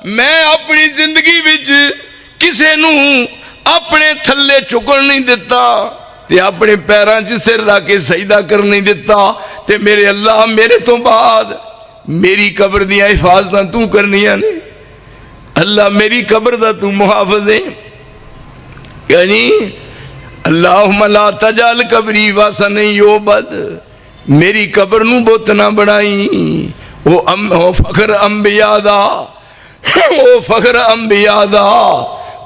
मैं अपनी जिंदगी विच किसे नू अपने थल्ले चुकन नहीं दिता ते अपने पैरों च सिर रख के सजदा कर नहीं दिता। ते मेरे अल्लाह मेरे तो बाद मेरी कब्र दी हिफाजत तू करनिया ने। अल्लाह मेरी कब्र दा तू मुहाफिज है। यानी अल्लाहुम्मा ला तजाल कब्री वासन युबद, मेरी कब्र नू बुत ना बनाई। ओ फखर अंबिया दा, ओ फखर अंबिया दा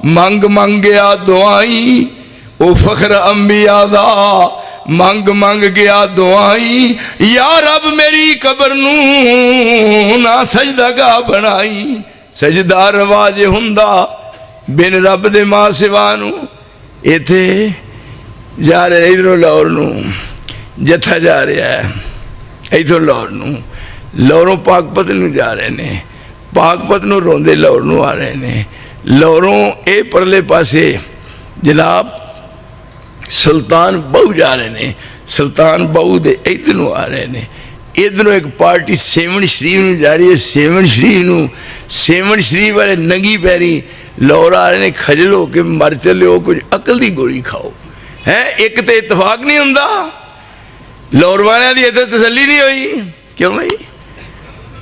मंग मंग गया दुआई। ओ फखर अंबिया दा मंग मंग गया दुआई। या रब मेरी कब्र नू ना सजदागाह बनाई। सजदा रवाज हुंदा बिन रब दे मां सिवा नू। इथे जा रहे इधरों लाहौर नू जत्था जा रहा है, इधरों लाहौर नू, लाहौरों पाकपत नू जा रहे ने, पाकपत नू रोंदे लाहौर नू आ रहे ने। लाहौरों ए परले पासे जनाब सुल्तान बहु जा रहे ने, सुल्तान बहु दे इधर नू आ रहे ने। इधरों एक पार्टी सेवन शरीफ नू जा रही है, सेवन शरीफ नू, सेवन शरीफ वाले नंगी पैरी लाहौर आ रहे ने। खजल हो के मर चले हो, कुछ अकल की गोली खाओ है। एक तो इतफाक नहीं होंदा, लाहौर वाले की इतने तसली नहीं हुई। क्यों भाई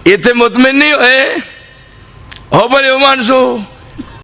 इतने मुतमिन नहीं होए? हो भले मानसो